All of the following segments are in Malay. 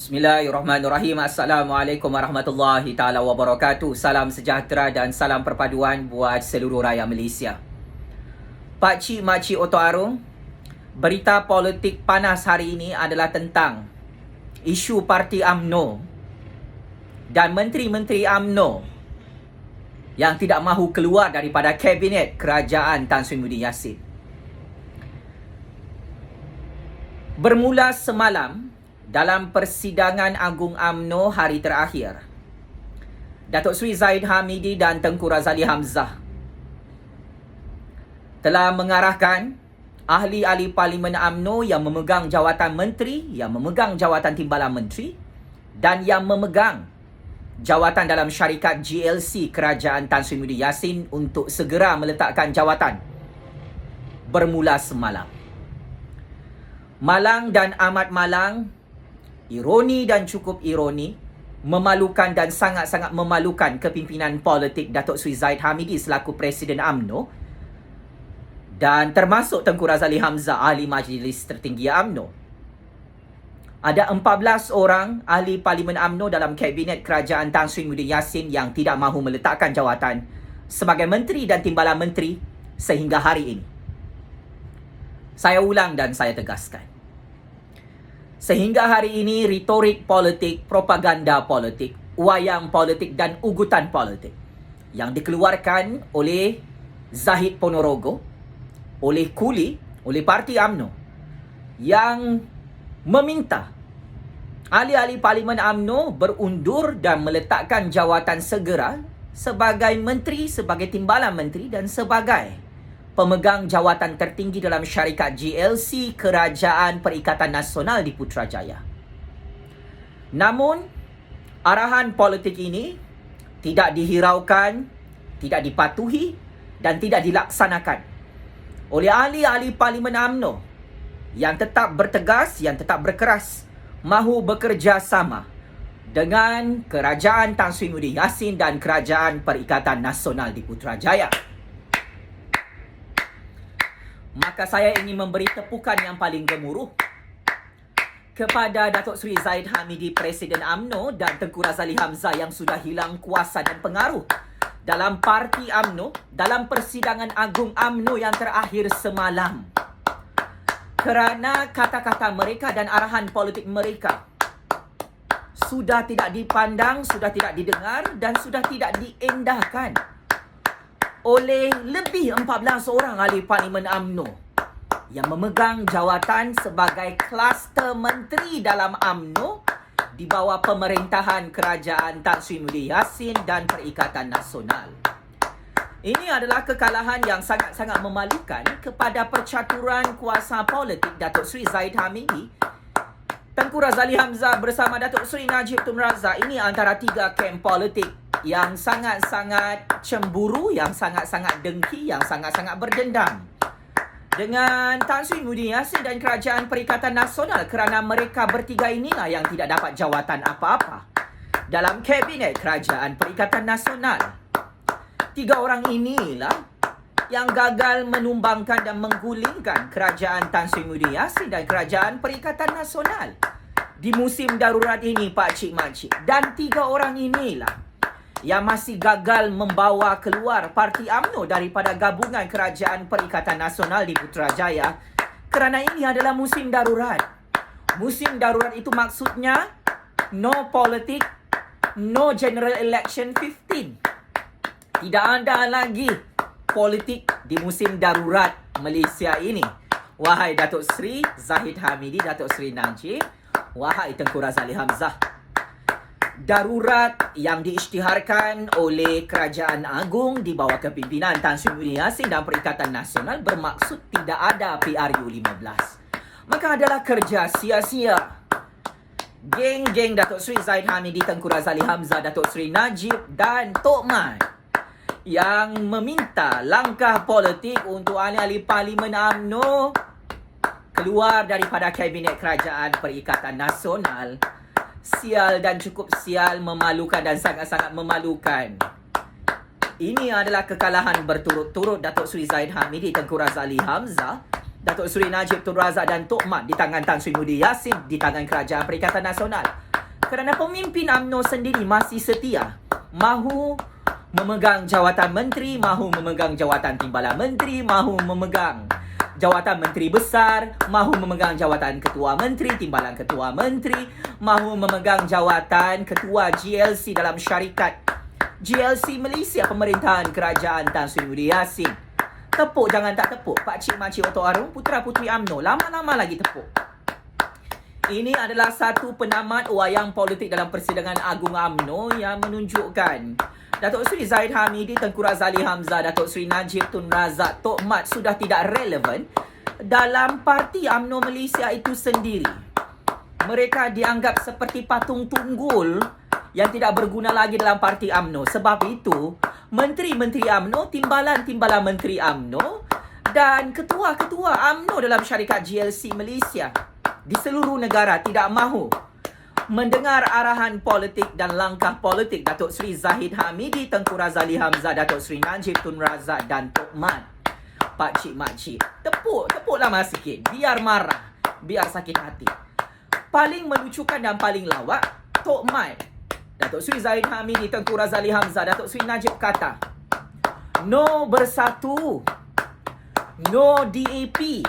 Bismillahirrahmanirrahim. Assalamualaikum warahmatullahi taala wabarakatuh. Salam sejahtera dan salam perpaduan buat seluruh rakyat Malaysia. Pakcik makcik Oto Arung, berita politik panas hari ini adalah tentang isu parti UMNO dan menteri-menteri UMNO yang tidak mahu keluar daripada kabinet kerajaan Tan Sri Muhyiddin Yassin. Bermula semalam dalam persidangan Agung UMNO hari terakhir, Datuk Seri Zahid Hamidi dan Tengku Razali Hamzah telah mengarahkan ahli-ahli Parlimen UMNO yang memegang jawatan menteri, yang memegang jawatan timbalan menteri dan yang memegang jawatan dalam syarikat GLC Kerajaan Tan Sri Muhyiddin Yassin untuk segera meletakkan jawatan bermula semalam. Malang dan amat malang, ironi dan cukup ironi, memalukan dan sangat-sangat memalukan kepimpinan politik Datuk Seri Zahid Hamidi selaku Presiden UMNO dan termasuk Tengku Razali Hamzah, ahli Majlis Tertinggi UMNO. Ada 14 orang ahli Parlimen UMNO dalam Kabinet Kerajaan Tan Sri Muhyiddin Yassin yang tidak mahu meletakkan jawatan sebagai menteri dan timbalan menteri sehingga hari ini. Saya ulang dan saya tegaskan. Sehingga hari ini retorik politik, propaganda politik, wayang politik dan ugutan politik yang dikeluarkan oleh Zahid Ponorogo, oleh Kuli, oleh Parti UMNO yang meminta ahli-ahli Parlimen UMNO berundur dan meletakkan jawatan segera sebagai menteri, sebagai timbalan menteri dan sebagai pemegang jawatan tertinggi dalam syarikat GLC Kerajaan Perikatan Nasional di Putrajaya. Namun, arahan politik ini tidak dihiraukan, tidak dipatuhi dan tidak dilaksanakan oleh ahli-ahli Parlimen UMNO yang tetap bertegas, yang tetap berkeras mahu bekerja sama dengan Kerajaan Tan Sri Muhyiddin Yassin dan Kerajaan Perikatan Nasional di Putrajaya. Maka saya ingin memberi tepukan yang paling gemuruh kepada Datuk Seri Zahid Hamidi, Presiden UMNO, dan Tengku Razali Hamzah yang sudah hilang kuasa dan pengaruh dalam parti UMNO dalam persidangan Agung UMNO yang terakhir semalam. Kerana kata-kata mereka dan arahan politik mereka sudah tidak dipandang, sudah tidak didengar dan sudah tidak diendahkan oleh lebih 14 orang ahli Parlimen UMNO yang memegang jawatan sebagai kluster menteri dalam UMNO di bawah pemerintahan Kerajaan Tan Sri Muhyiddin Yassin dan Perikatan Nasional. Ini adalah kekalahan yang sangat-sangat memalukan kepada percaturan kuasa politik Datuk Seri Zahid Hamidi, Tengku Razali Hamzah bersama Datuk Seri Najib Tun Razak. Ini antara tiga kem politik yang sangat-sangat cemburu, yang sangat-sangat dengki, yang sangat-sangat berdendam dengan Tan Sri Muhyiddin Yassin dan Kerajaan Perikatan Nasional kerana mereka bertiga inilah yang tidak dapat jawatan apa-apa dalam Kabinet Kerajaan Perikatan Nasional. Tiga orang inilah yang gagal menumbangkan dan menggulingkan Kerajaan Tan Sri Muhyiddin Yassin dan Kerajaan Perikatan Nasional di musim darurat ini, pakcik makcik. Dan tiga orang inilah yang masih gagal membawa keluar Parti UMNO daripada gabungan Kerajaan Perikatan Nasional di Putrajaya kerana ini adalah musim darurat. Musim darurat itu maksudnya no politik, no general election 15. Tidak ada lagi politik di musim darurat Malaysia ini. Wahai Datuk Seri Zahid Hamidi, Datuk Seri Najib, wahai Tengku Razali Hamzah. Darurat yang diisytiharkan oleh Kerajaan Agung di bawah kepimpinan Tan Sri Muhyiddin Yassin dan Perikatan Nasional bermaksud tidak ada PRU15. Maka adalah kerja sia-sia geng-geng Datuk Seri Zahid Hamidi, Tengku Razali Hamzah, Datuk Seri Najib dan Tok Mat yang meminta langkah politik untuk ahli-ahli Parlimen UMNO keluar daripada Kabinet Kerajaan Perikatan Nasional. Sial dan cukup sial, memalukan dan sangat-sangat memalukan. Ini adalah kekalahan berturut-turut Datuk Seri Zahid Hamidi, Tengku Razali Hamzah, Datuk Seri Najib Tun Razak dan Tok Mat di tangan Tan Sri Muhyiddin Yassin, di tangan Kerajaan Perikatan Nasional. kerana pemimpin UMNO sendiri masih setia mahu memegang jawatan menteri, mahu memegang jawatan timbalan menteri, mahu memegang jawatan menteri besar, mahu memegang jawatan ketua menteri, timbalan ketua menteri, mahu memegang jawatan ketua GLC dalam syarikat GLC Malaysia pemerintahan kerajaan Tan Sri Muhyiddin Yassin. Tepuk jangan tak tepuk, pakcik makcik Otok Arum, putera-puteri UMNO, lama-lama lagi tepuk. Ini adalah satu penamat wayang politik dalam persidangan agung UMNO yang menunjukkan Datuk Seri Zahid Hamidi, Tengku Razali Hamzah, Datuk Seri Najib Tun Razak, Tok Mat sudah tidak relevan dalam parti UMNO Malaysia itu sendiri. Mereka dianggap seperti patung tunggul yang tidak berguna lagi dalam parti UMNO. Sebab itu, menteri-menteri UMNO, timbalan-timbalan menteri UMNO dan ketua-ketua UMNO dalam syarikat GLC Malaysia di seluruh negara tidak mahu mendengar arahan politik dan langkah politik Datuk Seri Zahid Hamidi, Tengku Razali Hamzah, Datuk Seri Najib Tun Razak dan Tok Mat. Pakcik makcik, tepuklah mas sikit. Biar marah, biar sakit hati. Paling melucukan dan paling lawak, Tok Mat, Datuk Seri Zahid Hamidi, Tengku Razali Hamzah, Datuk Seri Najib kata, no bersatu, no DAP,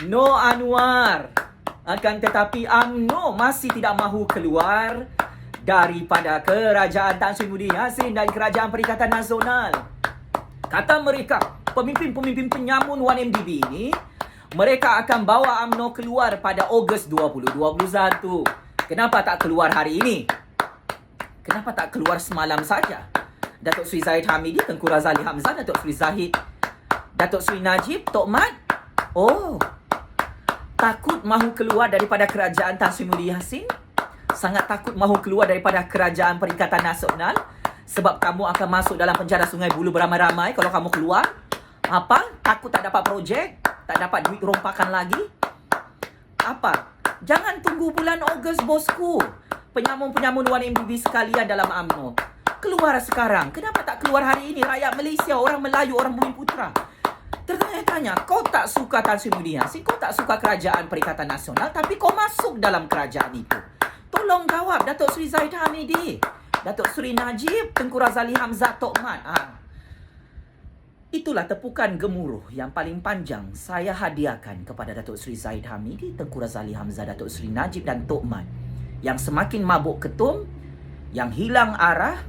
no Anwar. Akan tetapi UMNO masih tidak mahu keluar daripada kerajaan Tan Sri Muhyiddin Yassin dan kerajaan Perikatan Nasional. Kata mereka, pemimpin-pemimpin penyamun 1MDB ini, mereka akan bawa UMNO keluar pada Ogos 2021. Kenapa tak keluar hari ini? Kenapa tak keluar semalam saja? Datuk Seri Zahid Hamidi, Tengku Razali Hamzah, Datuk Seri Zahid, Datuk Seri Najib, Tok Mat. Oh, takut mahu keluar daripada kerajaan Tan Sri Muhyiddin Yassin? Sangat takut mahu keluar daripada kerajaan Perikatan Nasional? Sebab kamu akan masuk dalam penjara Sungai Buloh beramai-ramai kalau kamu keluar? Apa? Takut tak dapat projek? Tak dapat duit rompakan lagi? Apa? Jangan tunggu bulan Ogos, bosku. Penyamun-penyamun 1MDB sekalian dalam UMNO. Keluar sekarang. Kenapa tak keluar hari ini? Rakyat Malaysia, orang Melayu, orang Bumiputera tertanya-tanya, kau tak suka Tan Sri Muhyiddin Yassin, kau tak suka kerajaan Perikatan Nasional, tapi kau masuk dalam kerajaan itu. Tolong jawab, Datuk Seri Zahid Hamidi, Datuk Seri Najib, Tengku Razali Hamzah, Tok Mat. Itulah tepukan gemuruh yang paling panjang saya hadiahkan kepada Datuk Seri Zahid Hamidi, Tengku Razali Hamzah, Datuk Seri Najib dan Tok Mat. Yang semakin mabuk ketum, yang hilang arah,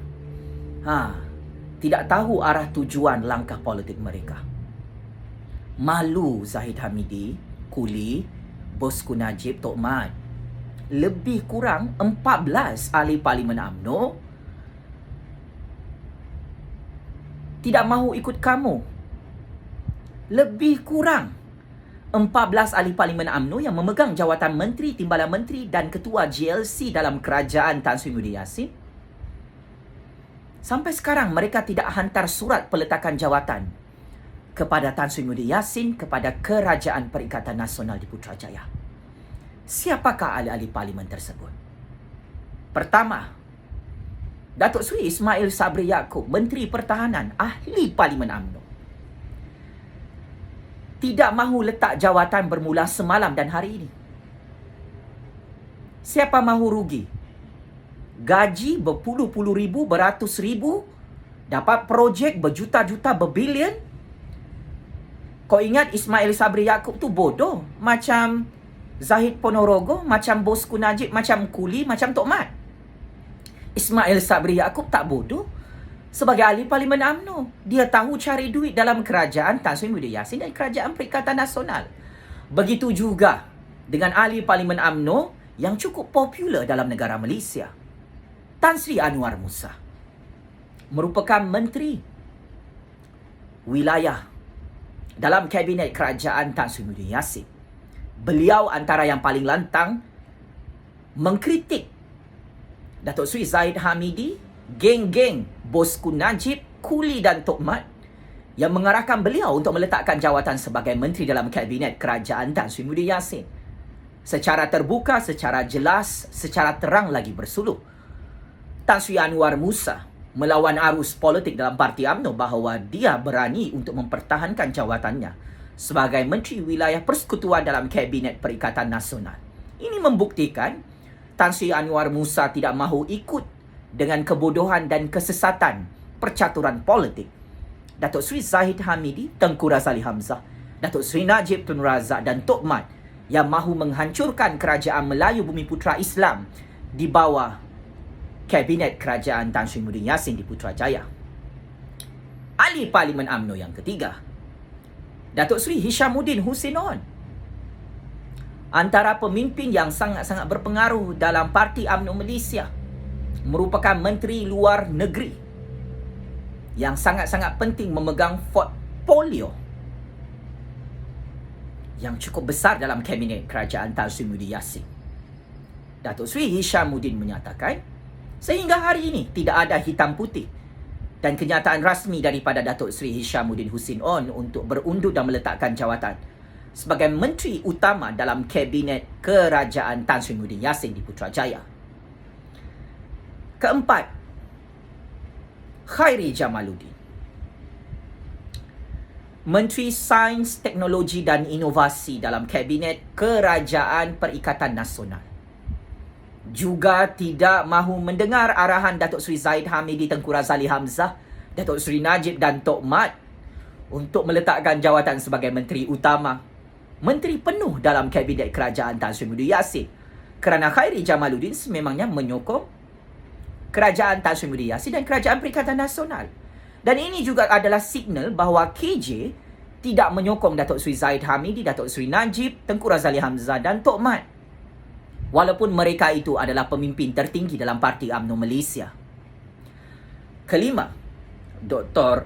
tidak tahu arah tujuan langkah politik mereka. Malu Zahid Hamidi, Kuli, bosku Najib, Tok Mat. Lebih kurang 14 ahli parlimen UMNO tidak mahu ikut kamu. Lebih kurang 14 ahli parlimen UMNO yang memegang jawatan menteri, timbalan menteri dan ketua GLC dalam kerajaan Tan Sri Muhyiddin Yassin. Sampai sekarang mereka tidak hantar surat peletakan jawatan kepada Tan Sri Muhyiddin Yassin, kepada Kerajaan Perikatan Nasional di Putrajaya. Siapakah ahli-ahli parlimen tersebut? Pertama, Datuk Seri Ismail Sabri Yaakob, Menteri Pertahanan, ahli parlimen UMNO. Tidak mahu letak jawatan bermula semalam dan hari ini. Siapa mahu rugi? Gaji berpuluh-puluh ribu, beratus ribu, dapat projek berjuta-juta, berbilion. Kau ingat Ismail Sabri Yaakob tu bodoh? Macam Zahid Ponorogo, macam bosku Najib, macam Kuli, macam Tok Mat. Ismail Sabri Yaakob tak bodoh. Sebagai ahli parlimen UMNO, dia tahu cari duit dalam kerajaan Tan Sri Muhyiddin Yassin dan kerajaan Perikatan Nasional. Begitu juga dengan ahli parlimen UMNO yang cukup popular dalam negara Malaysia. Tan Sri Anwar Musa merupakan menteri wilayah dalam kabinet kerajaan Tan Sri Muhyiddin Yassin. Beliau antara yang paling lantang mengkritik Datuk Seri Zahid Hamidi, geng-geng bosku Najib, Kuli dan Tok Mat yang mengarahkan beliau untuk meletakkan jawatan sebagai menteri dalam kabinet kerajaan Tan Sri Muhyiddin Yassin. Secara terbuka, secara jelas, secara terang lagi bersuluh, Tan Sri Anwar Musa melawan arus politik dalam parti UMNO bahawa dia berani untuk mempertahankan jawatannya sebagai Menteri Wilayah Persekutuan dalam Kabinet Perikatan Nasional. Ini membuktikan Tan Sri Anwar Musa tidak mahu ikut dengan kebodohan dan kesesatan percaturan politik Datuk Seri Zahid Hamidi, Tengku Razali Hamzah, Datuk Seri Najib Tun Razak dan Tok Mat yang mahu menghancurkan kerajaan Melayu Bumiputera Islam di bawah Kabinet Kerajaan Tan Sri Muhyiddin Yassin di Putrajaya. Ahli Parlimen UMNO yang ketiga, Datuk Seri Hishamuddin Hussein On, antara pemimpin yang sangat-sangat berpengaruh dalam Parti UMNO Malaysia, merupakan Menteri Luar Negeri yang sangat-sangat penting memegang portfolio yang cukup besar dalam Kabinet Kerajaan Tan Sri Muhyiddin Yassin. Datuk Seri Hishamuddin menyatakan, sehingga hari ini tidak ada hitam putih dan kenyataan rasmi daripada Datuk Seri Hishamuddin Hussein On untuk berundur dan meletakkan jawatan sebagai Menteri Utama dalam Kabinet Kerajaan Tan Sri Muhyiddin Yassin di Putrajaya. Keempat, Khairi Jamaluddin, Menteri Sains, Teknologi dan Inovasi dalam Kabinet Kerajaan Perikatan Nasional, juga tidak mahu mendengar arahan Datuk Seri Zahid Hamidi, Tengku Razali Hamzah, Datuk Seri Najib dan Tok Mat untuk meletakkan jawatan sebagai Menteri Utama, Menteri penuh dalam Kabinet Kerajaan Tan Sri Muhyiddin Yassin, kerana Khairi Jamaluddin sememangnya menyokong Kerajaan Tan Sri Muhyiddin Yassin dan Kerajaan Perikatan Nasional. Dan ini juga adalah signal bahawa KJ tidak menyokong Datuk Seri Zahid Hamidi, Datuk Seri Najib, Tengku Razali Hamzah dan Tok Mat, walaupun mereka itu adalah pemimpin tertinggi dalam Parti UMNO Malaysia. Kelima, Dr.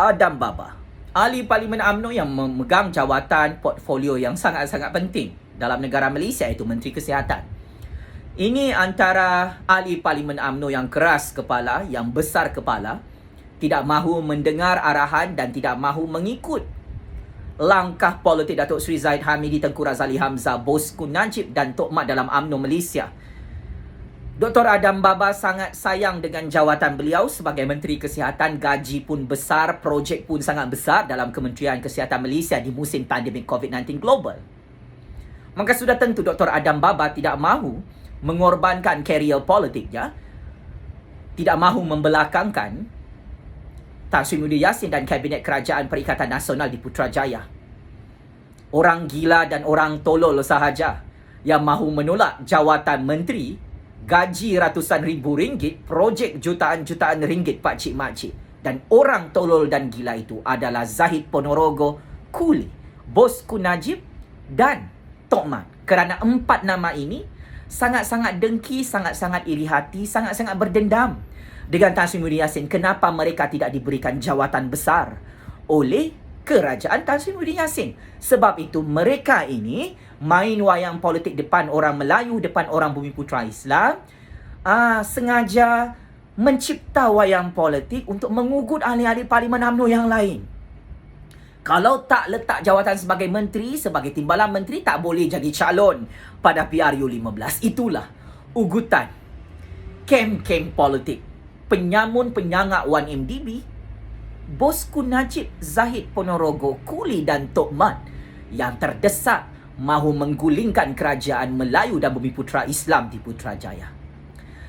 Adam Baba, ahli Parlimen UMNO yang memegang jawatan portfolio yang sangat-sangat penting dalam negara Malaysia, iaitu Menteri Kesihatan. Ini antara ahli Parlimen UMNO yang keras kepala, yang besar kepala, tidak mahu mendengar arahan dan tidak mahu mengikut langkah politik Datuk Seri Zahid Hamidi, Tengku Razali Hamzah, Bosku Najib dan Tok Mat dalam UMNO Malaysia. Dr. Adam Baba sangat sayang dengan jawatan beliau sebagai Menteri Kesihatan. Gaji pun besar, projek pun sangat besar dalam Kementerian Kesihatan Malaysia di musim pandemik COVID-19 global. Maka sudah tentu Dr. Adam Baba tidak mahu mengorbankan karier politiknya, tidak mahu membelakangkan Tan Sri Muhyiddin Yassin dan Kabinet Kerajaan Perikatan Nasional di Putrajaya. Orang gila dan orang tolol sahaja yang mahu menolak jawatan menteri, gaji ratusan ribu ringgit, projek jutaan-jutaan ringgit pakcik-makcik. Dan orang tolol dan gila itu adalah Zahid Ponorogo, Kuli, Bosku Najib dan Tok Mat. Kerana empat nama ini sangat-sangat dengki, sangat-sangat iri hati, sangat-sangat berdendam dengan Tan Sri Muhyiddin Yassin. Kenapa mereka tidak diberikan jawatan besar oleh Kerajaan Tan Sri Muhyiddin Yassin? Sebab itu mereka ini main wayang politik depan orang Melayu, depan orang Bumiputera Islam, sengaja mencipta wayang politik untuk mengugut ahli-ahli Parlimen UMNO yang lain. Kalau tak letak jawatan sebagai menteri, sebagai timbalan menteri, tak boleh jadi calon pada PRU 15. Itulah ugutan kem-kem politik penyamun penyangak 1MDB, Bosku Najib, Zahid Ponorogo, Kuli dan Tok Mat yang terdesak mahu menggulingkan kerajaan Melayu dan Bumiputera Islam di Putrajaya.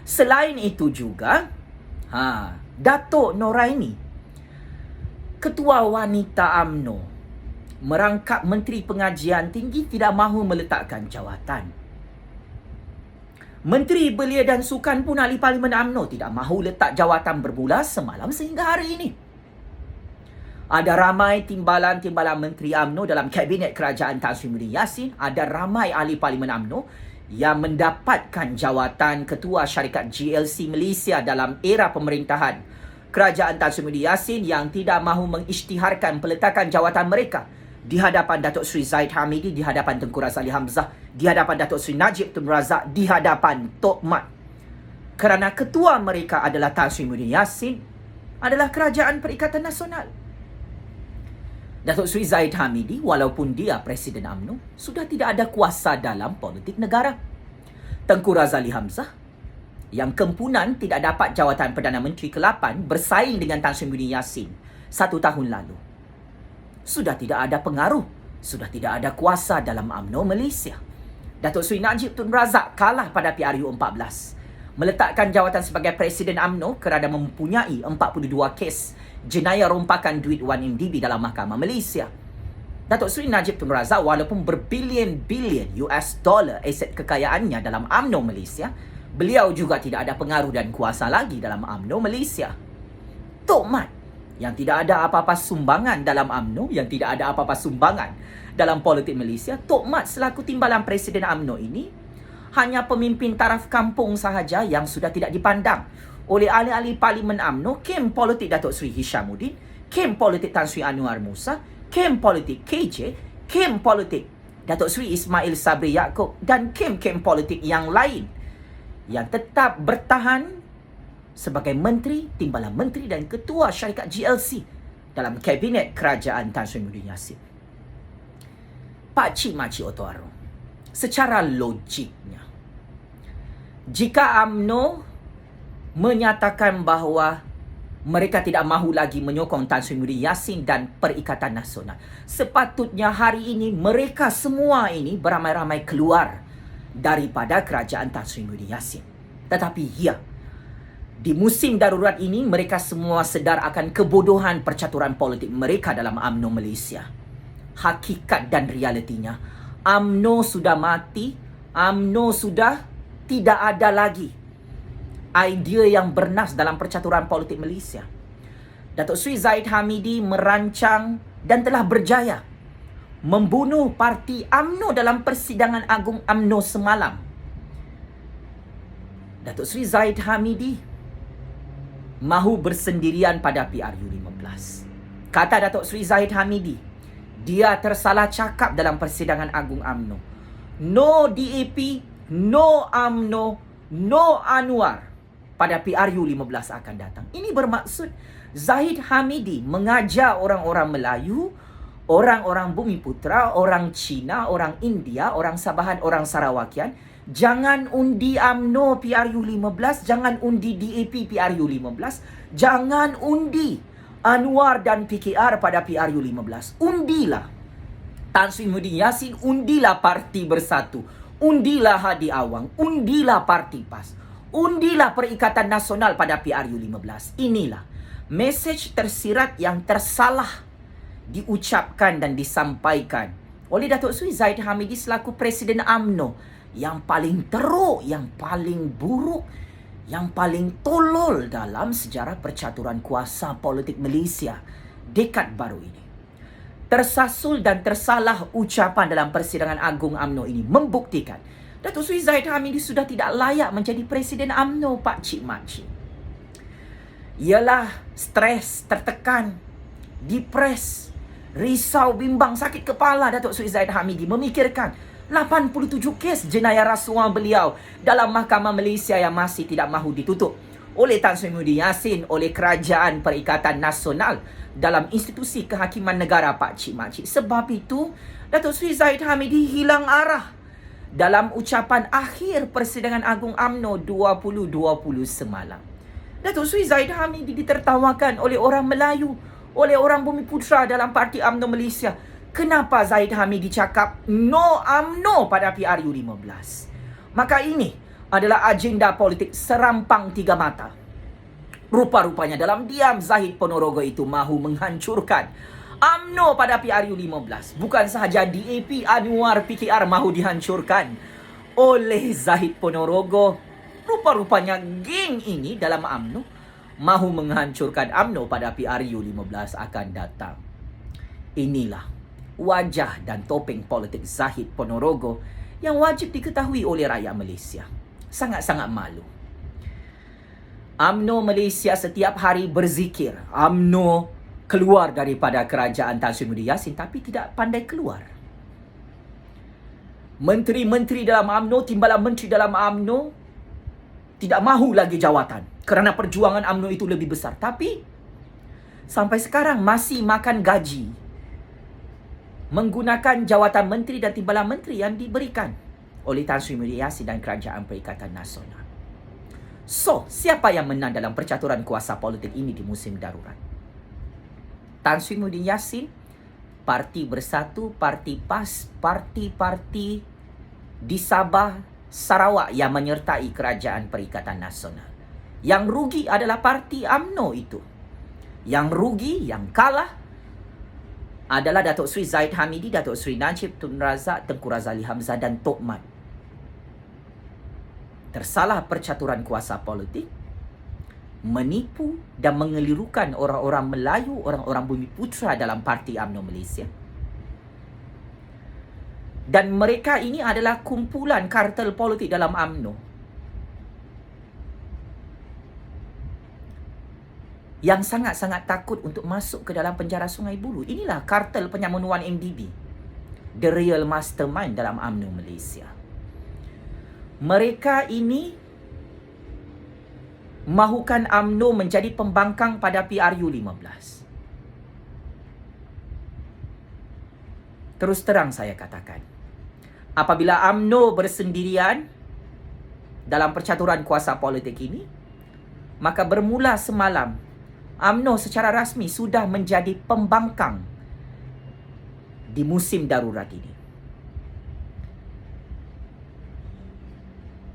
Selain itu juga, Datuk Noraini, Ketua Wanita UMNO, merangkap Menteri Pengajian Tinggi, tidak mahu meletakkan jawatan. Menteri Belia dan Sukan pun ahli Parlimen UMNO tidak mahu letak jawatan bermula semalam sehingga hari ini. Ada ramai timbalan-timbalan Menteri UMNO dalam Kabinet Kerajaan Tan Sri Muhyiddin Yassin. Ada ramai ahli Parlimen UMNO yang mendapatkan jawatan Ketua Syarikat GLC Malaysia dalam era pemerintahan Kerajaan Tan Sri Muhyiddin Yassin yang tidak mahu mengisytiharkan peletakan jawatan mereka di hadapan Datuk Seri Zahid Hamidi, di hadapan Tengku Razali Hamzah, di hadapan Datuk Seri Najib Tun Razak, di hadapan Tok Mat. Kerana ketua mereka adalah Tan Sri Muhyiddin Yassin, adalah Kerajaan Perikatan Nasional. Datuk Seri Zahid Hamidi, walaupun dia Presiden UMNO, sudah tidak ada kuasa dalam politik negara. Tengku Razali Hamzah, yang kempunan tidak dapat jawatan Perdana Menteri ke-8, bersaing dengan Tan Sri Muhyiddin Yassin 1 tahun lalu, sudah tidak ada pengaruh, sudah tidak ada kuasa dalam UMNO Malaysia. Datuk Seri Najib Tun Razak kalah pada PRU 14. Meletakkan jawatan sebagai Presiden UMNO kerana mempunyai 42 kes jenayah rompakan duit 1MDB dalam Mahkamah Malaysia. Datuk Seri Najib Tun Razak walaupun berbilion-bilion US dollar aset kekayaannya dalam UMNO Malaysia, beliau juga tidak ada pengaruh dan kuasa lagi dalam UMNO Malaysia. Tok Mat yang tidak ada apa-apa sumbangan dalam UMNO, yang tidak ada apa-apa sumbangan dalam politik Malaysia, Tok Mat selaku timbalan Presiden UMNO ini hanya pemimpin taraf kampung sahaja yang sudah tidak dipandang oleh ahli-ahli Parlimen UMNO, kem politik Datuk Seri Hishamuddin, kem politik Tan Sri Anwar Musa, kem politik KJ, kem politik Datuk Seri Ismail Sabri Yaakob dan kem-kem politik yang lain yang tetap bertahan sebagai menteri, timbalan menteri dan ketua syarikat GLC dalam kabinet kerajaan Tan Sri Muhyiddin Yassin. Pak Cik Makcik Otoaro, secara logiknya, jika UMNO menyatakan bahawa mereka tidak mahu lagi menyokong Tan Sri Muhyiddin Yassin dan Perikatan Nasional, sepatutnya hari ini mereka semua ini beramai-ramai keluar daripada kerajaan Tan Sri Muhyiddin Yassin. Tetapi ya, di musim darurat ini mereka semua sedar akan kebodohan percaturan politik mereka dalam UMNO Malaysia. Hakikat dan realitinya, UMNO sudah mati, UMNO sudah tidak ada lagi idea yang bernas dalam percaturan politik Malaysia. Datuk Seri Zahid Hamidi merancang dan telah berjaya membunuh parti UMNO dalam persidangan agung UMNO semalam. Datuk Seri Zahid Hamidi mahu bersendirian pada PRU 15. Kata Datuk Seri Zahid Hamidi, dia tersalah cakap dalam persidangan agung UMNO. No DAP, no UMNO, no Anwar pada PRU 15 akan datang. Ini bermaksud Zahid Hamidi mengajar orang-orang Melayu, orang-orang Bumiputra, orang Cina, orang India, orang Sabahan, orang Sarawakian, jangan undi UMNO PRU 15, jangan undi DAP PRU 15, jangan undi Anwar dan PKR pada PRU 15. Undilah Tan Sri Muhyiddin Yassin, undilah Parti Bersatu, undilah Hadi Awang, undilah Parti PAS, undilah Perikatan Nasional pada PRU 15. Inilah mesej tersirat yang tersalah diucapkan dan disampaikan oleh Datuk Seri Zahid Hamidi selaku Presiden UMNO yang paling teruk, yang paling buruk, yang paling tolol dalam sejarah percaturan kuasa politik Malaysia dekad baru ini. Tersasul dan tersalah ucapan dalam persidangan agung UMNO ini membuktikan Datuk Seri Zahid Hamidi sudah tidak layak menjadi Presiden UMNO, Pak Cik Makcik. Ialah stres, tertekan, depres, risau, bimbang, sakit kepala Datuk Seri Zahid Hamidi memikirkan 87 kes jenayah rasuah beliau dalam Mahkamah Malaysia yang masih tidak mahu ditutup oleh Tan Sri Muhyiddin Yassin, oleh Kerajaan Perikatan Nasional dalam institusi kehakiman negara, Pak Cik Makcik. Sebab itu, Datuk Seri Zahid Hamidi hilang arah dalam ucapan akhir persidangan agung UMNO 2020 semalam. Datuk Seri Zahid Hamidi ditertawakan oleh orang Melayu, oleh orang Bumiputra dalam Parti UMNO Malaysia. Kenapa Zahid Hamidi cakap no UMNO pada PRU 15? Maka ini adalah agenda politik serampang tiga mata. Rupa-rupanya dalam diam Zahid Ponorogo itu mahu menghancurkan UMNO pada PRU 15. Bukan sahaja DAP, Anwar, PKR mahu dihancurkan oleh Zahid Ponorogo. Rupa-rupanya geng ini dalam UMNO mahu menghancurkan UMNO pada PRU 15 akan datang. Inilah wajah dan topeng politik Zahid Ponorogo yang wajib diketahui oleh rakyat Malaysia. Sangat-sangat malu. UMNO Malaysia setiap hari berzikir UMNO keluar daripada kerajaan Tan Sri Muhyiddin Yassin, tapi tidak pandai keluar. Menteri-menteri dalam UMNO, timbalan menteri dalam UMNO tidak mahu lagi jawatan kerana perjuangan UMNO itu lebih besar. Tapi sampai sekarang masih makan gaji menggunakan jawatan menteri dan timbalan menteri yang diberikan oleh Tan Sri Muhyiddin Yassin dan Kerajaan Perikatan Nasional. So, siapa yang menang dalam percaturan kuasa politik ini di musim darurat? Tan Sri Muhyiddin Yassin, Parti Bersatu, Parti PAS, parti-parti di Sabah, Sarawak yang menyertai Kerajaan Perikatan Nasional. Yang rugi adalah parti UMNO itu. Yang rugi, yang kalah adalah Datuk Seri Zahid Hamidi, Datuk Seri Najib Tun Razak, Tengku Razali Hamzah dan Tok Mat. Tersalah percaturan kuasa politik, menipu dan mengelirukan orang-orang Melayu, orang-orang Bumiputera dalam parti UMNO Malaysia. Dan mereka ini adalah kumpulan kartel politik dalam UMNO yang sangat-sangat takut untuk masuk ke dalam penjara Sungai Buloh. Inilah kartel penyamunuan MDB, the real mastermind dalam UMNO Malaysia. Mereka ini mahukan UMNO menjadi pembangkang pada PRU15. Terus terang saya katakan, apabila UMNO bersendirian dalam percaturan kuasa politik ini, maka bermula semalam UMNO secara rasmi sudah menjadi pembangkang di musim darurat ini.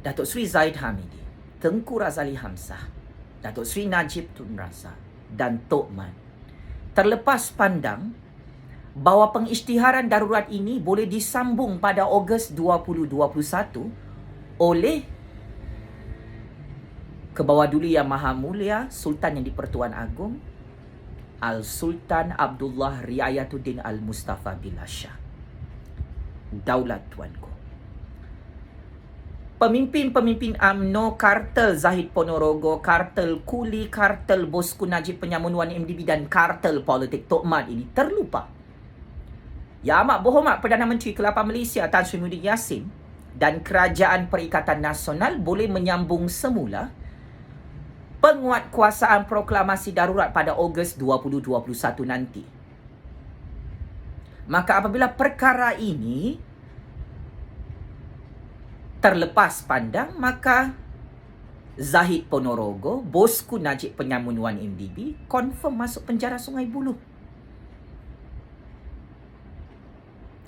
Datuk Seri Zahid Hamidi, Tengku Razali Hamzah, Datuk Seri Najib Tun Razak dan Tok Mat terlepas pandang bahawa pengisytiharan darurat ini boleh disambung pada Ogos 2021 oleh Kebawah-Duli Yang Maha Mulia Sultan Yang di-Pertuan Agong Al-Sultan Abdullah Riayatuddin Al-Mustafa Billah Shah. Daulat Tuanku. Pemimpin-pemimpin UMNO, kartel Zahid Ponorogo, kartel Kuli, kartel Bosku Najib Penyamunuan MDB dan kartel politik Tok Mat ini terlupa. Yang Amat Berhormat Perdana Menteri ke-8 Malaysia Tan Sri Muhyiddin Yassin dan Kerajaan Perikatan Nasional boleh menyambung semula penguatkuasaan proklamasi darurat pada Ogos 2021 nanti. Maka apabila perkara ini terlepas pandang, maka Zahid Ponorogo, Bosku Najib Penyamunuan MDB confirm masuk penjara Sungai Buloh.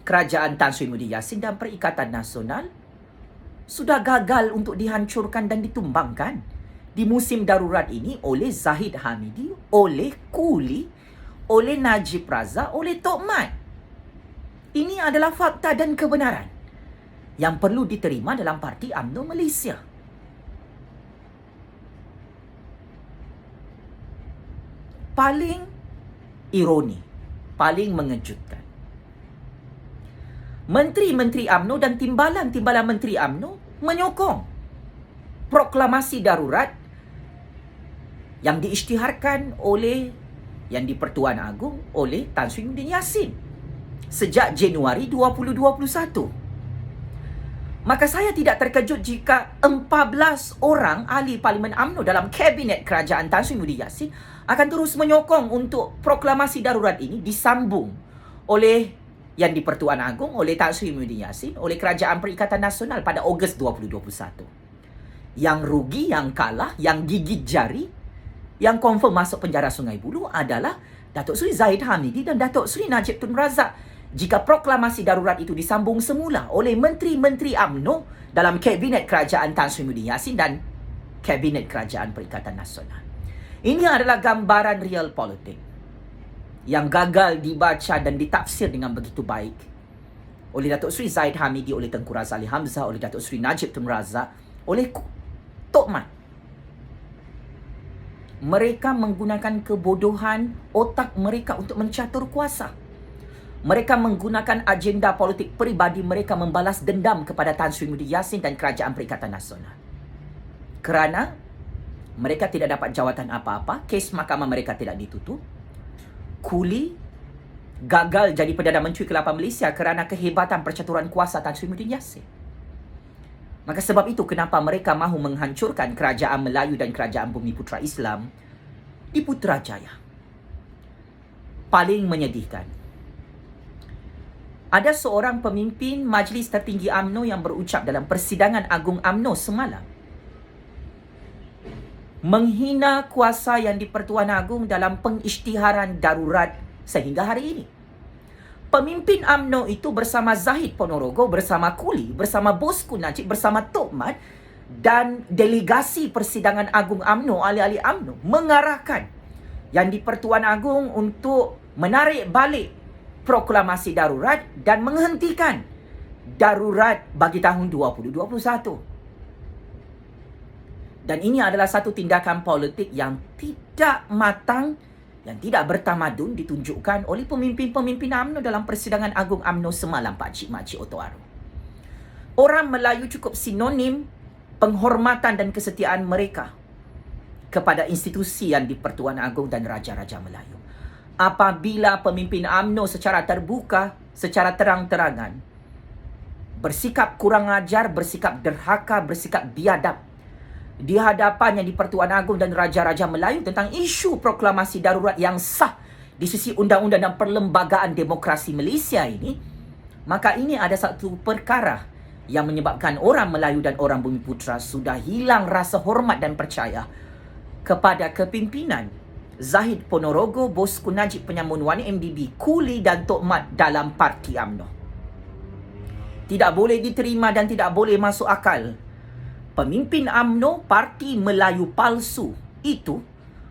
Kerajaan Tan Sri Muhyiddin Yassin dan Perikatan Nasional sudah gagal untuk dihancurkan dan ditumbangkan di musim darurat ini oleh Zahid Hamidi, oleh Kuli, oleh Najib Razak, oleh Tok Mat. Ini adalah fakta dan kebenaran yang perlu diterima dalam parti UMNO Malaysia. Paling ironi, paling mengejutkan, menteri-menteri UMNO dan timbalan-timbalan menteri UMNO menyokong proklamasi darurat yang diisytiharkan oleh Yang di-Pertuan Agong oleh Tan Sri Muhyiddin Yassin sejak Januari 2021. Maka saya tidak terkejut jika 14 orang ahli Parlimen UMNO dalam Kabinet Kerajaan Tan Sri Muhyiddin Yassin akan terus menyokong untuk proklamasi darurat ini disambung oleh Yang di-Pertuan Agong, oleh Tan Sri Muhyiddin Yassin, oleh Kerajaan Perikatan Nasional pada Ogos 2021. Yang rugi, yang kalah, yang gigit jari, yang confirm masuk penjara Sungai Buloh adalah Datuk Seri Zahid Hamidi dan Datuk Seri Najib Tun Razak. Jika proklamasi darurat itu disambung semula oleh menteri-menteri UMNO dalam Kabinet Kerajaan Tan Sri Muhyiddin Yassin dan Kabinet Kerajaan Perikatan Nasional. Ini adalah gambaran real politik yang gagal dibaca dan ditafsir dengan begitu baik oleh Datuk Seri Zahid Hamidi, oleh Tengku Razali Hamzah, oleh Datuk Seri Najib Tun Razak, oleh Tok Mat. Mereka menggunakan kebodohan otak mereka untuk mencatur kuasa. Mereka menggunakan agenda politik peribadi mereka membalas dendam kepada Tan Sri Muhyiddin Yassin dan Kerajaan Perikatan Nasional. Kerana mereka tidak dapat jawatan apa-apa, kes mahkamah mereka tidak ditutup. Kuli gagal jadi Perdana Menteri ke-8 Malaysia kerana kehebatan percaturan kuasa Tan Sri Muhyiddin Yassin. Maka sebab itu kenapa mereka mahu menghancurkan Kerajaan Melayu dan Kerajaan Bumiputera Islam di Putrajaya. Paling menyedihkan, ada seorang pemimpin Majlis Tertinggi UMNO yang berucap dalam Persidangan Agung UMNO semalam menghina kuasa Yang di-Pertuan Agong dalam pengisytiharan darurat sehingga hari ini. Pemimpin UMNO itu bersama Zahid Ponorogo, bersama Kuli, bersama Bosku Najib, bersama Tok Mat dan delegasi Persidangan Agung UMNO, ahli-ahli UMNO mengarahkan Yang di-Pertuan Agong untuk menarik balik proklamasi darurat dan menghentikan darurat bagi tahun 2021. Dan ini adalah satu tindakan politik yang tidak matang, yang tidak bertamadun ditunjukkan oleh pemimpin-pemimpin UMNO dalam Persidangan Agung UMNO semalam, Pak Cik Makcik Oto Aro. Orang Melayu cukup sinonim penghormatan dan kesetiaan mereka kepada institusi yang di-Pertuan Agong dan Raja-Raja Melayu. Apabila pemimpin UMNO secara terbuka, secara terang-terangan bersikap kurang ajar, bersikap derhaka, bersikap biadab di hadapan yang di-Pertuan Agong dan Raja-Raja Melayu tentang isu proklamasi darurat yang sah di sisi undang-undang dan perlembagaan demokrasi Malaysia ini, maka ini ada satu perkara yang menyebabkan orang Melayu dan orang Bumiputera sudah hilang rasa hormat dan percaya kepada kepimpinan Zahid Ponorogo, Bosku Najib Penyamun Wani MDB, Kuli dan Tok Mat dalam parti UMNO. Tidak boleh diterima dan tidak boleh masuk akal pemimpin UMNO, parti Melayu palsu itu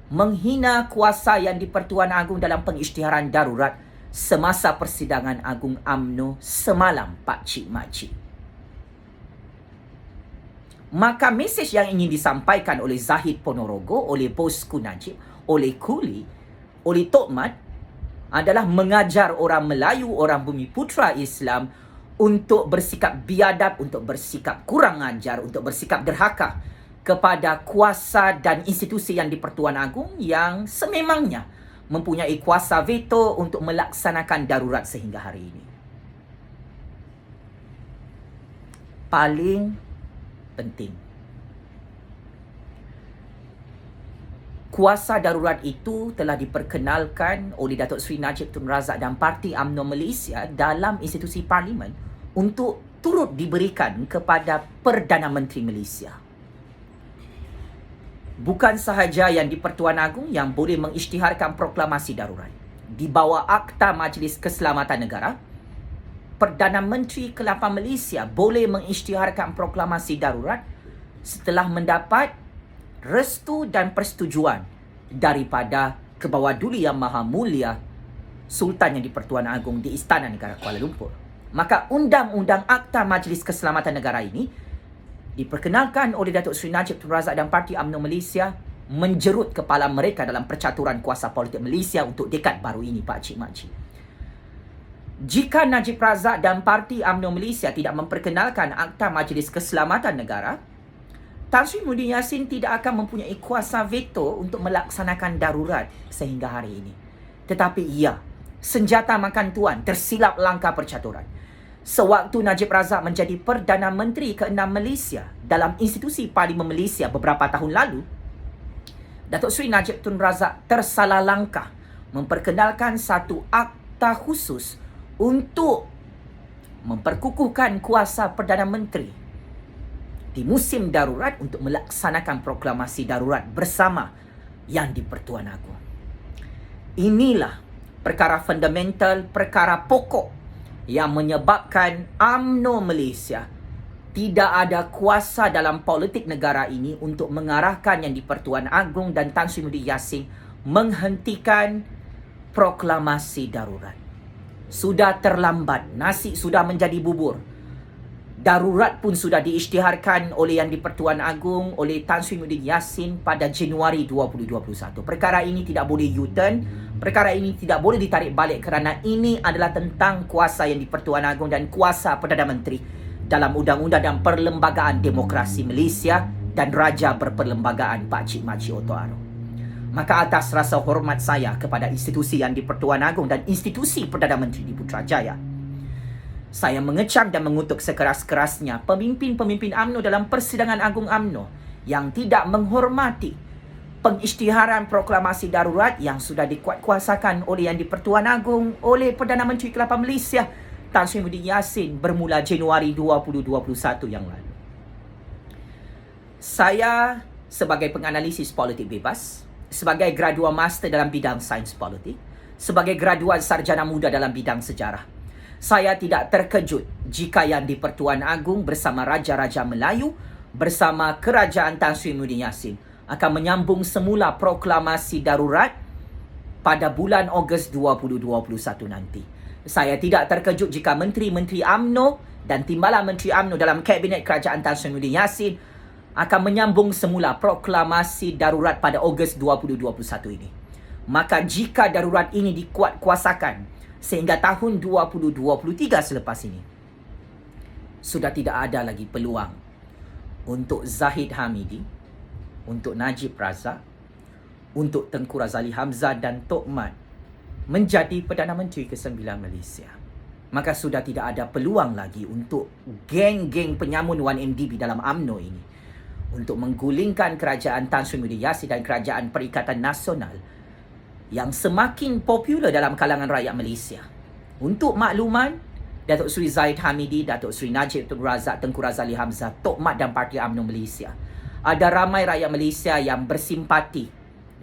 menghina kuasa yang di-Pertuan Agong dalam pengisytiharan darurat semasa Persidangan Agung UMNO semalam, Pak Cik Makcik. Maka mesej yang ingin disampaikan oleh Zahid Ponorogo, oleh Bosku Najib, oleh Kuli, oleh Tok Mat adalah mengajar orang Melayu, orang Bumiputera Islam untuk bersikap biadab, untuk bersikap kurang ajar, untuk bersikap derhaka kepada kuasa dan institusi yang di-Pertuan Agong yang sememangnya mempunyai kuasa veto untuk melaksanakan darurat sehingga hari ini. Paling penting, kuasa darurat itu telah diperkenalkan oleh Datuk Seri Najib Tun Razak dan Parti UMNO Malaysia dalam institusi parlimen untuk turut diberikan kepada Perdana Menteri Malaysia. Bukan sahaja yang di-Pertuan Agong yang boleh mengisytiharkan proklamasi darurat. Di bawah Akta Majlis Keselamatan Negara, Perdana Menteri ke-8 Malaysia boleh mengisytiharkan proklamasi darurat setelah mendapat restu dan persetujuan daripada Kebawah Duli Yang Maha Mulia Sultan yang di-Pertuan Agong di Istana Negara Kuala Lumpur. Maka Undang-Undang Akta Majlis Keselamatan Negara ini diperkenalkan oleh Datuk Seri Najib Tun Razak dan Parti UMNO Malaysia menjerut kepala mereka dalam percaturan kuasa politik Malaysia untuk dekad baru ini, Pak Cik Makcik. Jika Najib Razak dan Parti UMNO Malaysia tidak memperkenalkan Akta Majlis Keselamatan Negara, Tan Sri Muhyiddin Yassin tidak akan mempunyai kuasa veto untuk melaksanakan darurat sehingga hari ini. Tetapi ia, senjata makan tuan, tersilap langkah percaturan. Sewaktu Najib Razak menjadi Perdana Menteri ke-6 Malaysia dalam institusi Parlimen Malaysia beberapa tahun lalu, Datuk Seri Najib Tun Razak tersalah langkah memperkenalkan satu akta khusus untuk memperkukuhkan kuasa Perdana Menteri di musim darurat untuk melaksanakan proklamasi darurat bersama yang di-Pertuan Agong. Inilah perkara fundamental, perkara pokok yang menyebabkan UMNO Malaysia tidak ada kuasa dalam politik negara ini untuk mengarahkan yang di-Pertuan Agong dan Tan Sri Muhyiddin Yassin menghentikan proklamasi darurat. Sudah terlambat, nasi sudah menjadi bubur. Darurat pun sudah diisytiharkan oleh yang di-Pertuan Agong, oleh Tan Sri Muhyiddin Yassin pada Januari 2021. Perkara ini tidak boleh U-turn, perkara ini tidak boleh ditarik balik kerana ini adalah tentang kuasa yang di-Pertuan Agong dan kuasa Perdana Menteri dalam Undang-Undang dan Perlembagaan Demokrasi Malaysia dan Raja Berperlembagaan, Pak Cik Makcik Oto Aro. Maka atas rasa hormat saya kepada institusi yang di-Pertuan Agong dan institusi Perdana Menteri di Putrajaya, saya mengecam dan mengutuk sekeras-kerasnya pemimpin-pemimpin UMNO dalam Persidangan Agung UMNO yang tidak menghormati pengisytiharan proklamasi darurat yang sudah dikuatkuasakan oleh yang di-Pertuan Agong oleh Perdana Menteri ke-8 Malaysia Tan Sri Muhyiddin Yassin bermula Januari 2021 yang lalu. Saya sebagai penganalisis politik bebas, sebagai graduate master dalam bidang sains politik, sebagai graduan sarjana muda dalam bidang sejarah. Saya tidak terkejut jika Yang di-Pertuan Agong bersama Raja-Raja Melayu bersama Kerajaan Tan Sri Muhyiddin Yassin akan menyambung semula proklamasi darurat pada bulan Ogos 2021 nanti. Saya tidak terkejut jika Menteri-Menteri UMNO dan Timbalan Menteri UMNO dalam Kabinet Kerajaan Tan Sri Muhyiddin Yassin akan menyambung semula proklamasi darurat pada Ogos 2021 ini. Maka jika darurat ini dikuatkuasakan sehingga tahun 2023 selepas ini, sudah tidak ada lagi peluang untuk Zahid Hamidi, untuk Najib Razak, untuk Tengku Razali Hamzah dan Tok Mat menjadi Perdana Menteri ke-9 Malaysia. Maka sudah tidak ada peluang lagi untuk geng-geng penyamun 1MDB dalam UMNO ini untuk menggulingkan kerajaan Tan Sri Muhyiddin Yassin dan kerajaan Perikatan Nasional yang semakin popular dalam kalangan rakyat Malaysia. Untuk makluman, Datuk Seri Zahid Hamidi, Datuk Seri Najib Tun Razak, Tengku Razali Hamzah, Tok Mat dan Parti UMNO Malaysia. Ada ramai rakyat Malaysia yang bersimpati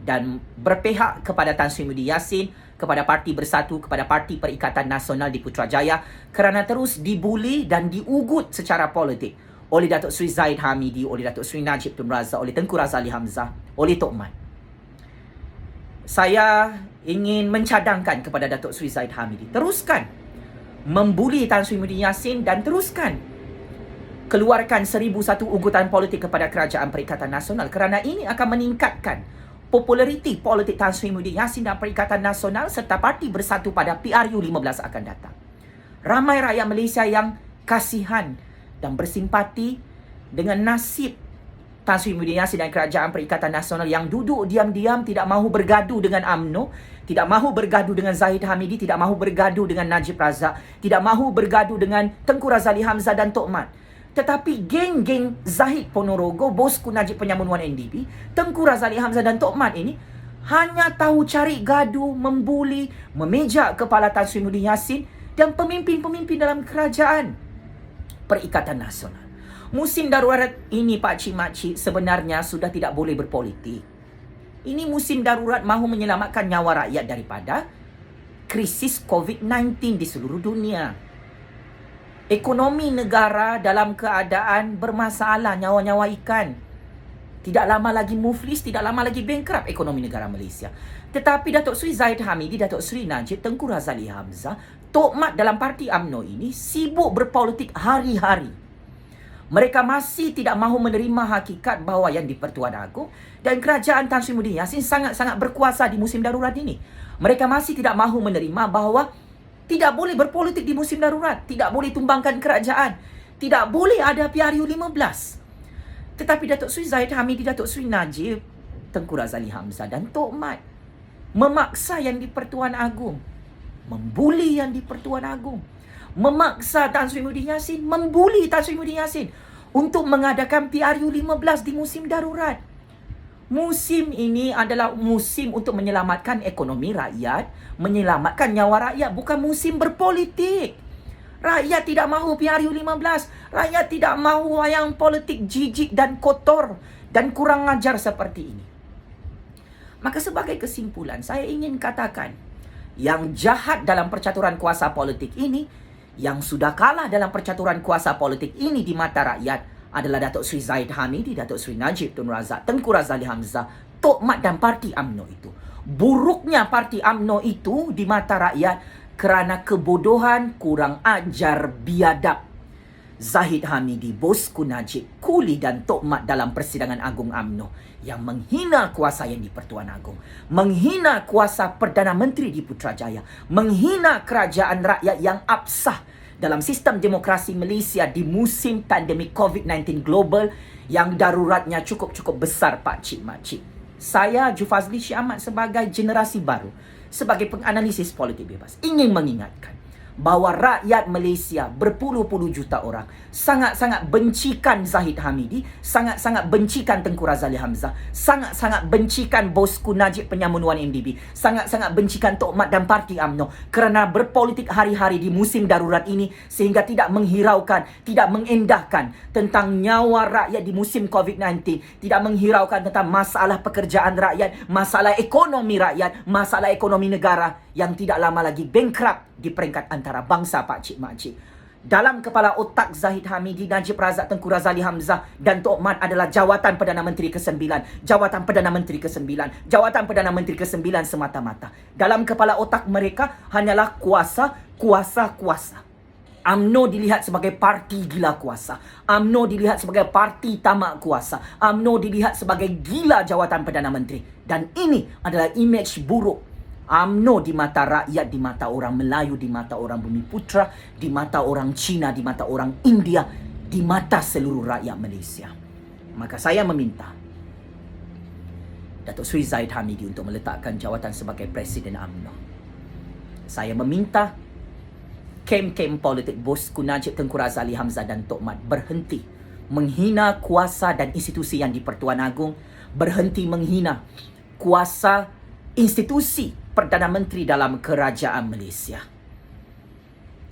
dan berpihak kepada Tan Sri Muhyiddin Yassin, kepada Parti Bersatu, kepada Parti Perikatan Nasional di Putrajaya kerana terus dibuli dan diugut secara politik oleh Datuk Seri Zahid Hamidi, oleh Datuk Seri Najib Tun Razak, oleh Tengku Razali Hamzah, oleh Tok Mat. Saya ingin mencadangkan kepada Datuk Seri Zahid Hamidi, teruskan membuli Tan Sri Muhyiddin Yassin dan teruskan keluarkan 1001 ugutan politik kepada Kerajaan Perikatan Nasional kerana ini akan meningkatkan populariti politik Tan Sri Muhyiddin Yassin dan Perikatan Nasional serta Parti Bersatu pada PRU 15 akan datang. Ramai rakyat Malaysia yang kasihan dan bersimpati dengan nasib Tan Sri Muhyiddin Yassin dan Kerajaan Perikatan Nasional yang duduk diam-diam tidak mahu bergaduh dengan UMNO, tidak mahu bergaduh dengan Zahid Hamidi, tidak mahu bergaduh dengan Najib Razak, tidak mahu bergaduh dengan Tengku Razali Hamzah dan Tok Mat. Tetapi geng-geng Zahid Ponorogo, bosku Najib Penyamun 1MDB, Tengku Razali Hamzah dan Tok Mat ini hanya tahu cari gaduh, membuli, memejak kepala Tan Sri Muhyiddin Yassin dan pemimpin-pemimpin dalam kerajaan Perikatan Nasional. Musim darurat ini, pakcik makcik, sebenarnya sudah tidak boleh berpolitik. Ini musim darurat mahu menyelamatkan nyawa rakyat daripada krisis COVID-19 di seluruh dunia. Ekonomi negara dalam keadaan bermasalah, nyawa-nyawa ikan. Tidak lama lagi muflis, tidak lama lagi bankrupt ekonomi negara Malaysia. Tetapi Datuk Seri Zahid Hamidi, Datuk Seri Najib, Tengku Razali Hamzah, Tok Mat dalam Parti UMNO ini sibuk berpolitik hari-hari. Mereka masih tidak mahu menerima hakikat bahawa Yang di-Pertuan Agong dan kerajaan Tan Sri Muhyiddin Yassin sangat-sangat berkuasa di musim darurat ini. Mereka masih tidak mahu menerima bahawa tidak boleh berpolitik di musim darurat, tidak boleh tumbangkan kerajaan, tidak boleh ada PRU 15. Tetapi Datuk Seri Zahid Hamidi, Datuk Seri Najib, Tengku Razali Hamzah dan Tok Mat memaksa Yang di-Pertuan Agong, membuli Yang di-Pertuan Agong, memaksa Tan Sri Muhyiddin Yassin, membuli Tan Sri Muhyiddin Yassin untuk mengadakan PRU 15 di musim darurat. Musim ini adalah musim untuk menyelamatkan ekonomi rakyat, menyelamatkan nyawa rakyat, bukan musim berpolitik. Rakyat tidak mahu PRU 15. Rakyat tidak mahu wayang politik jijik dan kotor dan kurang ajar seperti ini. Maka sebagai kesimpulan, saya ingin katakan, yang jahat dalam percaturan kuasa politik ini, yang sudah kalah dalam percaturan kuasa politik ini di mata rakyat adalah Datuk Seri Zahid Hamidi, Datuk Seri Najib Tun Razak, Tengku Razali Hamzah, Tok Mat dan Parti UMNO itu. Buruknya Parti UMNO itu di mata rakyat kerana kebodohan, kurang ajar, biadab Zahid Hamidi, bosku Najib, Kuli dan Tok Mat dalam persidangan Agung UMNO yang menghina kuasa Yang di-Pertuan Agong, menghina kuasa Perdana Menteri di Putrajaya, menghina kerajaan rakyat yang absah dalam sistem demokrasi Malaysia di musim pandemik COVID-19 global yang daruratnya cukup-cukup besar, pakcik makcik. Saya, Jufazli Syih Ahmad, sebagai generasi baru, sebagai penganalisis politik bebas, ingin mengingatkan bahawa rakyat Malaysia berpuluh-puluh juta orang sangat-sangat bencikan Zahid Hamidi, sangat-sangat bencikan Tengku Razali Hamzah, sangat-sangat bencikan bosku Najib Penyamun Wan MDB, sangat-sangat bencikan Tok Mat dan Parti UMNO kerana berpolitik hari-hari di musim darurat ini sehingga tidak menghiraukan, tidak mengendahkan tentang nyawa rakyat di musim COVID-19, tidak menghiraukan tentang masalah pekerjaan rakyat, masalah ekonomi rakyat, masalah ekonomi negara yang tidak lama lagi bankrupt di peringkat antarabangsa pakcik makcik. Dalam kepala otak Zahid Hamidi, Najib Razak, Tengku Razali Hamzah dan Tok Mat adalah jawatan Perdana Menteri ke-9, jawatan Perdana Menteri ke-9, jawatan Perdana Menteri ke-9 semata-mata. Dalam kepala otak mereka hanyalah kuasa, kuasa, kuasa. UMNO dilihat sebagai parti gila kuasa. UMNO dilihat sebagai parti tamak kuasa. UMNO dilihat sebagai gila jawatan Perdana Menteri. Dan ini adalah imej buruk UMNO di mata rakyat, di mata orang Melayu, di mata orang Bumiputra, di mata orang Cina, di mata orang India, di mata seluruh rakyat Malaysia. Maka saya meminta Datuk Seri Zahid Hamidi untuk meletakkan jawatan sebagai Presiden UMNO. Saya meminta kem-kem politik bosku Najib, Tengku Razali Hamzah dan Tok Mat berhenti menghina kuasa dan institusi yang di Pertuan Agong, berhenti menghina kuasa institusi Perdana Menteri dalam kerajaan Malaysia.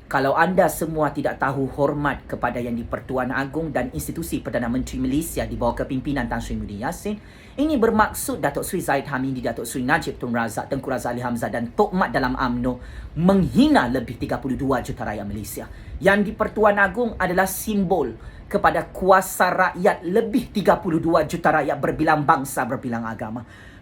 Kalau anda semua tidak tahu hormat kepada yang di Pertuan Agong dan institusi Perdana Menteri Malaysia di bawah kepimpinan Tan Sri Muhyiddin Yassin, ini bermaksud Datuk Seri Zahid Hamidi, Datuk Seri Najib Tun Razak, Tengku Razali Hamzah dan Tok Mat dalam UMNO menghina lebih 32 juta rakyat Malaysia. Yang di Pertuan Agong adalah simbol kepada kuasa rakyat lebih 32 juta rakyat berbilang bangsa, berbilang agama.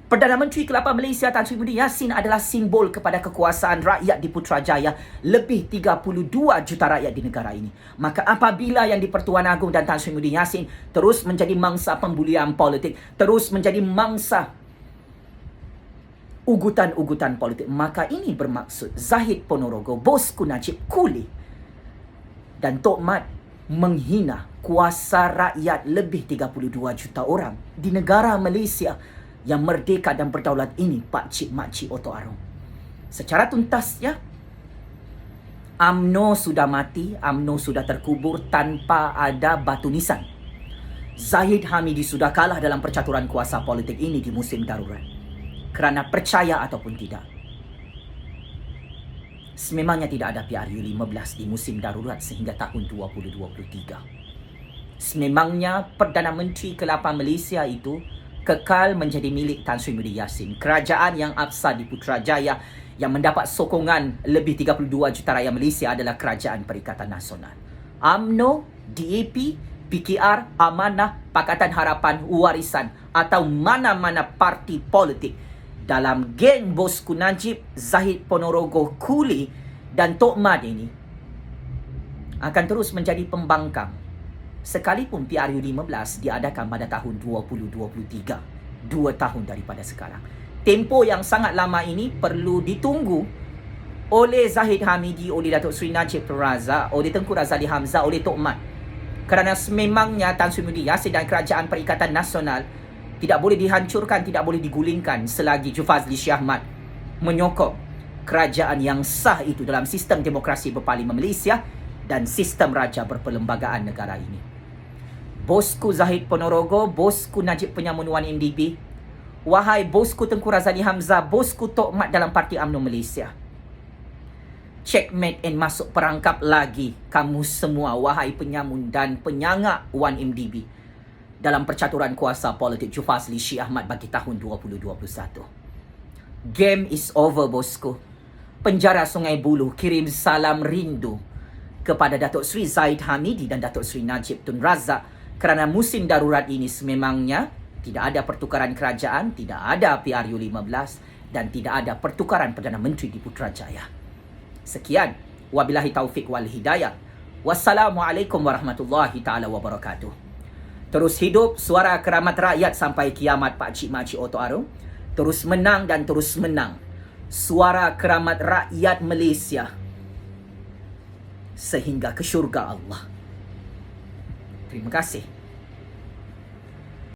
Perdana Menteri ke-8 Malaysia Tan Sri Muhyiddin Yassin adalah simbol kepada kekuasaan rakyat di Putrajaya, lebih 32 juta rakyat di negara ini. Maka apabila yang di Pertuan Agong dan Tan Sri Muhyiddin Yassin terus menjadi mangsa pembulian politik, terus menjadi mangsa ugutan-ugutan politik, maka ini bermaksud Zahid Ponorogo, bosku Najib Kuli dan Tok Mat menghina kuasa rakyat lebih 32 juta orang di negara Malaysia yang merdeka dan berdaulat ini, pakcik makcik Oto Arong. Secara tuntasnya, UMNO sudah mati, UMNO sudah terkubur tanpa ada batu nisan. Zahid Hamidi sudah kalah dalam percaturan kuasa politik ini di musim darurat. Kerana percaya ataupun tidak, sememangnya tidak ada PRU 15 di musim darurat sehingga tahun 2023. Sememangnya Perdana Menteri ke-8 Malaysia itu kekal menjadi milik Tan Sri Muhyiddin Yassin. Kerajaan yang absah di Putrajaya yang mendapat sokongan lebih 32 juta rakyat Malaysia adalah Kerajaan Perikatan Nasional. UMNO, DAP, PKR, Amanah, Pakatan Harapan, Warisan atau mana-mana parti politik dalam geng bosku Najib, Zahid Ponorogo, Kuli dan Tok Mat ini akan terus menjadi pembangkang sekalipun PRU 15 diadakan pada tahun 2023, 2 tahun daripada sekarang. Tempoh yang sangat lama ini perlu ditunggu oleh Zahid Hamidi, oleh Datuk Seri Najib Tun Razak, oleh Tengku Razali Hamzah, oleh Tok Mat. Kerana sememangnya Tan Sri Muhyiddin Yassin dan Kerajaan Perikatan Nasional tidak boleh dihancurkan, tidak boleh digulingkan selagi Jufazli Shah Mat menyokong kerajaan yang sah itu dalam sistem demokrasi berparlimen Malaysia dan sistem raja berperlembagaan negara ini. Bosku Zahid Ponorogo, bosku Najib Penyamun Wan MDB, wahai bosku Tengku Razali Hamzah, bosku Tok Mat dalam Parti UMNO Malaysia, checkmate and masuk perangkap lagi kamu semua, wahai penyamun dan penyangak Wan MDB dalam percaturan kuasa politik Jufazli Shah Ahmad bagi tahun 2021. Game is over, bosku. Penjara Sungai Buloh kirim salam rindu kepada Datuk Seri Zahid Hamidi dan Datuk Seri Najib Tun Razak kerana musim darurat ini sememangnya tidak ada pertukaran kerajaan, tidak ada PRU 15 dan tidak ada pertukaran Perdana Menteri di Putrajaya. Sekian, wabillahi taufik wal hidayah. Wassalamualaikum warahmatullahi taala wabarakatuh. Terus hidup suara keramat rakyat sampai kiamat, pakcik makcik Oto Arong. Terus menang dan terus menang suara keramat rakyat Malaysia sehingga ke syurga Allah. Terima kasih.